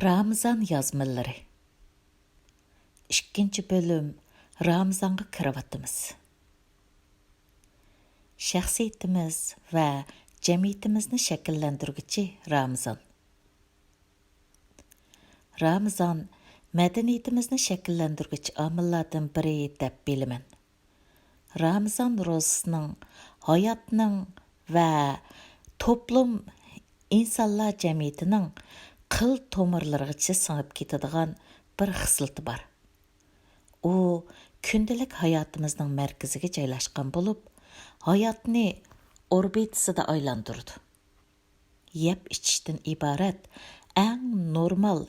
Ramazan yazmaları 2. bölüm Ramazanға kiravatımız. Şəxsiyyətimiz və cəmiyyətimizni şəkilləndirgüçi Ramazan. Ramazan mədəniyyətimizni şəkilləndirgüçi amillardan biri deyə biləmən. Ramazan rozasının hayatının və toplum insanlar cəmiyyətinin qıl tomirlarıgacha singib ketadigan bir xislati bor. U kundalik hayotimizning markaziga joylashgan bo'lib, hayotni orbitasida aylantirdi. Yeb ichishdan iborat eng normal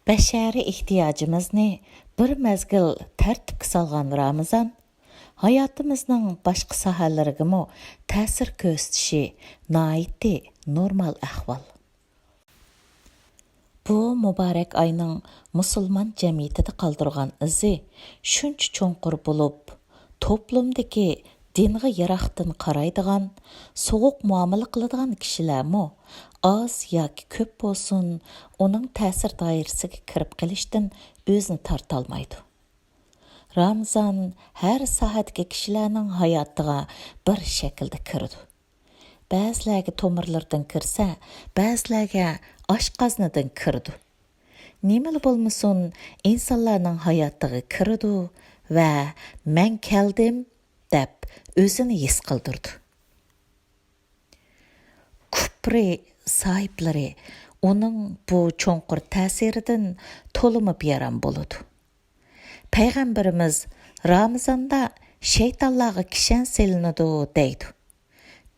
bashariy ehtiyojimizni bir mezgil tartibga solgan Ramazan hayotimizning boshqa sohalariga ta'sir ko'rsatishi noiti normal ahvol. Bu mübarək ayının musulmon cəmiyyətində qaldırğan izi şuncha cho'nqur bo'lib, toplumdagi dinga yiroqdan qaraydigan, sovuq muomala qiladigan kishilarmi oz yoki ko'p bo'lsin, uning ta'sir doirasiga kirib qilishdan o'zini tortolmaydi. Ramazan har soatga kishilarning hayotiga bir shaklda kirdi. Ba'zilarga tomirlardan kirsa, ba'zilarga oshqozonidan kirdi. Nimali bo'lmasin, insonlarning hayotiga kirdi va men keldim deb o'zini his qildirdi. Kupri sohiblari uning bu cho'nqur ta'siridan to'limi beram bo'ladi. Payg'ambarimiz Ramazonda shaytonlarga kishan selinadi deydi.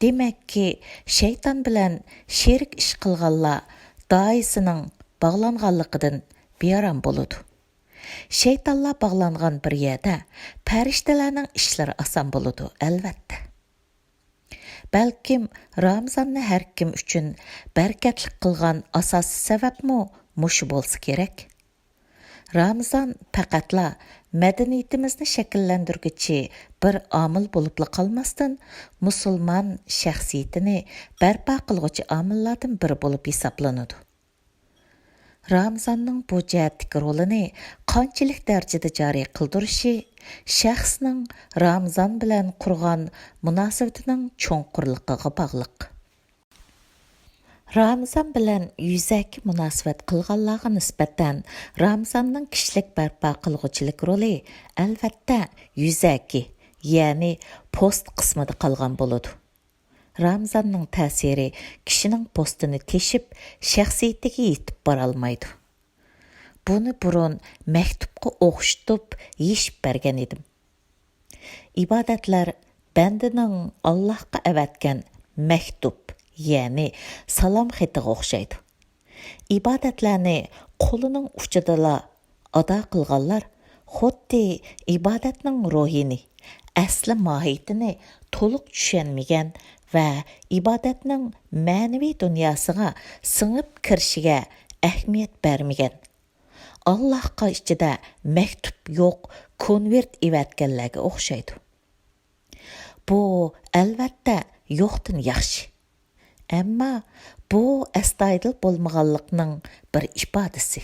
Demek ki, şeytan bilen şerik iş qilganlar daisining bağlanğanlıqıdan beyaram boludu. Şeytanlar bağlanğan bir yerdə pəriştələrinin işləri asan boludu, əlbəttə. Bəlkim Ramazanны hər kim üçün bərkətlik qılğan asası səbəbmi muşu bolsa kerak. Ramazan faqatla mədəniyyətimizni şəkilləndirgüçi bir amil bo'libla qalmasdan musulmon shaxsiyatini barpo qilg'uchi omillardan biri bo'lib hisoblanadi. Ramazanning bu jihatdagi rolini qanchalik darajada joriy qildirishi shaxsning Ramazan bilan qurgan munosabatining cho'nqurligiga bog'liq. Ramazan bilan yuzaki munosabat qilganlarga nisbatan Ramazanning kishilik barpo qilg'uchilik roli albatta yuzaki, ya'ni post qismida qolgan bo'ladi. Ramazanning ta'siri kishining postini teshib, shaxsiyatiga yetib bora olmaydi. Buni burun maktubga o'xshatib yeshib bergan edim. Ibodatlar bandaning Allohga avatgan maktub, ya'ni salom xatiga o'xshaydi. Ibodatlarni qo'lining uchidala ado qilganlar xuddi ibodatning ruhini, asli mohiyatini to'liq tushunmagan va ibodatning ma'naviy dunyosiga singib kirishiga ahamiyat bermagan. Allohga ichida maktub yo'q, konvert evatganlarga o'xshaydi. Bu albatta yo'qdan yaxshi. Ammo bu astoydil bo'lmaganlikning bir ifodasi.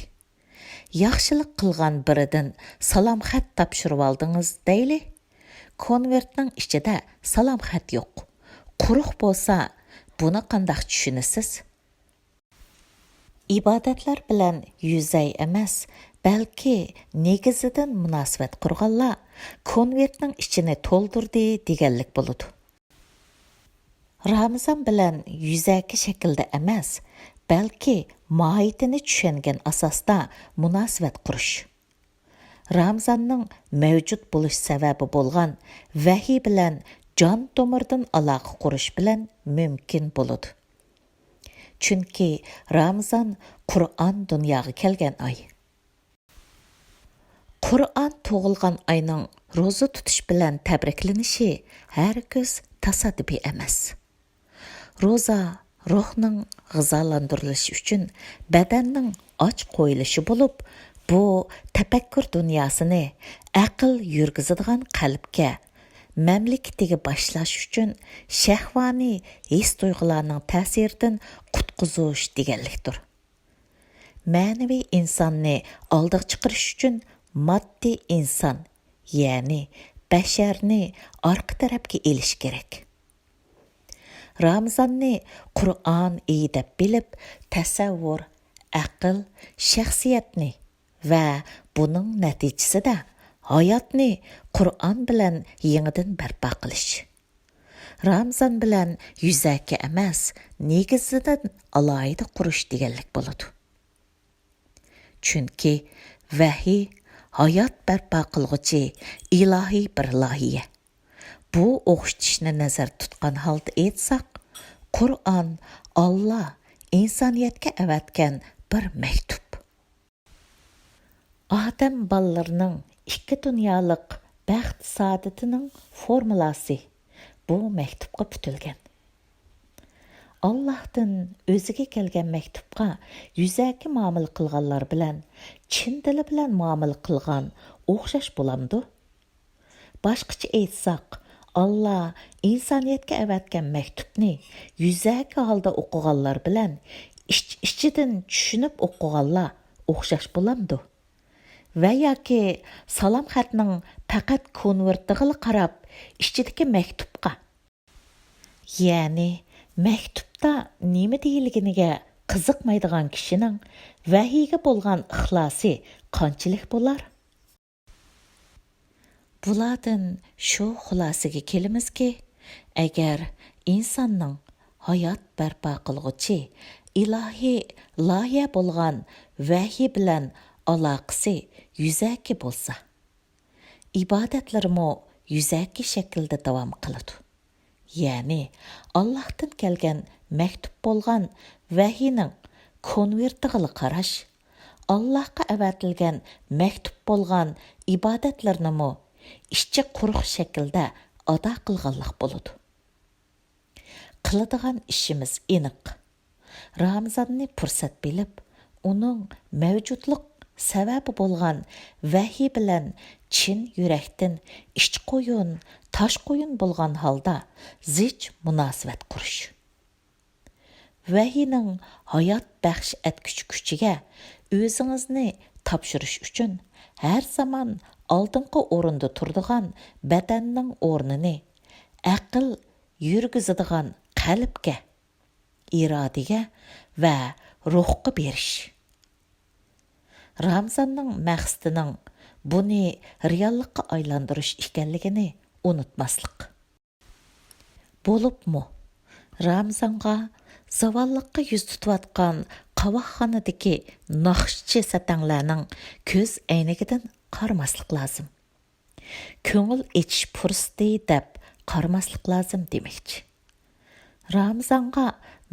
Yaxshilik qilgan biridan salom xat topshirib oldingiz deyli. Konvertning ichida salom xat yo'q. Quruq bo'lsa, buni qanday tushunasiz? Ibodatlar bilan yuzay emas, balki negizidan munosabat qurganlar konvertning ichini to'ldirdi deganlik bo'ladi. Ramazan bilan yuzaki shaklda emas, balki mohiyatini tushungan asosda munosabat qurish. Ramazanning mavjud bo'lish sababi bo'lgan vahiy bilan jon tomirdan aloqa qurish bilan mumkin bo'ladi. Chunki Ramazan Qur'on dunyoga kelgan oy. Qur'on tug'ilgan oyning ro'za tutish bilan tabriklanishi hargiz tasodifiy emas. Ro'za ruhning g'izolantirilishi uchun badanning och qo'yilishi bo'lib, bu tafakkur dunyosini aql yurgizadigan qalbga, mamlakatiga boshlash uchun shahvoniy his tuyg'ularning ta'siridan qutqizish deganlikdir. ma'naviy insonni oldiga chiqarish uchun moddiy inson, ya'ni basharni orqa tarafga elish kerak. Ramazonni Qur'on iyi deb bilib, tasavvur, aql, shaxsiyatni va buning natijasida hayotni Qur'on bilan yangidan barpo qilish. Ramazon bilan yuzaki emas, negizidan alohida qurish deganlik bo'ladi. Chunki vahiy hayot barpo qilg'uchi ilohiy bir loyiha. Bu o'xshatishni nazar tutgan holda aytsak, Qur'on Alloh insoniyatga avatgan bir maktub. Odam bolalarining ikki dunyolik baxt saodatining formulasi bu maktubga putilgan. Allohdan o'ziga kelgan maktubga yuzaki muomala qilganlar bilan chin dili bilan muomala qilgan o'xshash bo'lamdi. Boshqacha aytsak, Allah insoniyatga avatgan maktubni yuzaki holda o'qiganlar bilan ichidan tushunib o'qiganlar o'xshash bo'lamdi. Va yoki salom xatning faqat konvertiga qarab ichidagi maktubga, ya'ni maktubda nima deyilganiga qiziqmaydigan kishining vahiyga bo'lgan ixlosi qanchalik bo'lar? Bulardan shu xulosaga kelamizki, agar insonning hayot barpo qilg'uchi ilohiy loyiha bo'lgan vahiy bilan aloqasi yuzaki bo'lsa, ibodatlarimo yuzaki shaklda davom qiladi. Ya'ni Allohdan kelgan maktub bo'lgan vahiyning konvertiga qarash, Allohga avatilgan maktub bo'lgan ibodatlarnimo ishchi quruq shaklda ado qilganlik bo'ladi. Qiladigan ishimiz aniq. Ramazonni fursat bilib, uning mavjudlik sababi bo'lgan vahiy bilan chin yurakdan ichki qo'yin, tosh qo'yin bo'lgan holda zich munosabat qurish. Vahiyning hayot baxsh etguchi kuchiga o'zingizni topshirish uchun har zaman oldingi o'rinda turadigan badanning o'rnini aql yurgizadigan qalbga, irodaga va ruhga berish. Ramazonning maqsadining buni reallikqa aylantirish ekanligini unutmaslik. Bo'libmi, Ramazonga zavallıqqa yuz tutayotgan qavoqxonadagi naqshchi satanglarning ko'z aynigidan qaramaslik lozim. Ko'ngil ichish fursati deb qaramaslik lozim demakchi. Ramazonga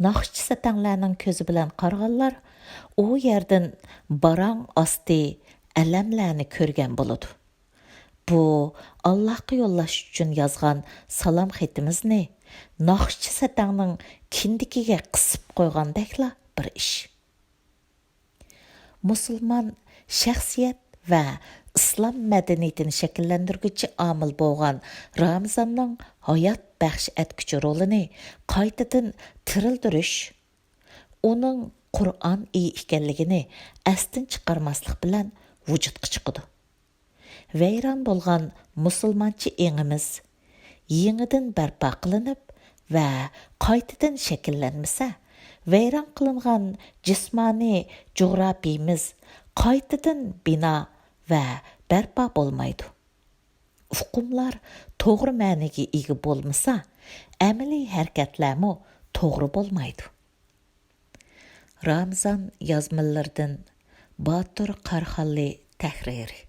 naqshchi satanglarning ko'zi bilan qaraganlar u yerdan barang osti alamlarni ko'rgan bo'ladi. Bu Allohga yo'llash uchun yozgan salom xatimizni naqshchi satangning kindikiga qisib qo'ygandekla bir ish. Musulmon shaxsiyat va islom madaniyatini shakllantiruvchi omil bo'lgan Ramazonning hayot baxsh etguchi rolini qaytadan tirildirish, uning Qur'on ekanligini astin chiqarmaslik bilan vujudga chiqadi. Vayron bo'lgan musulmoncha engimiz yangidan barpo qilinib va qaytadan shakllanmasa, vayron qilingan jismoniy jo'grafiyamiz qaytadan bino va barpo bo'lmaydi. Hukmlar to'g'ri ma'noga ega bo'lmasa, amaliy harakatlarmi to'g'ri bo'lmaydi. Ramazon yozmalaridan Botir Qarxalli tahriri.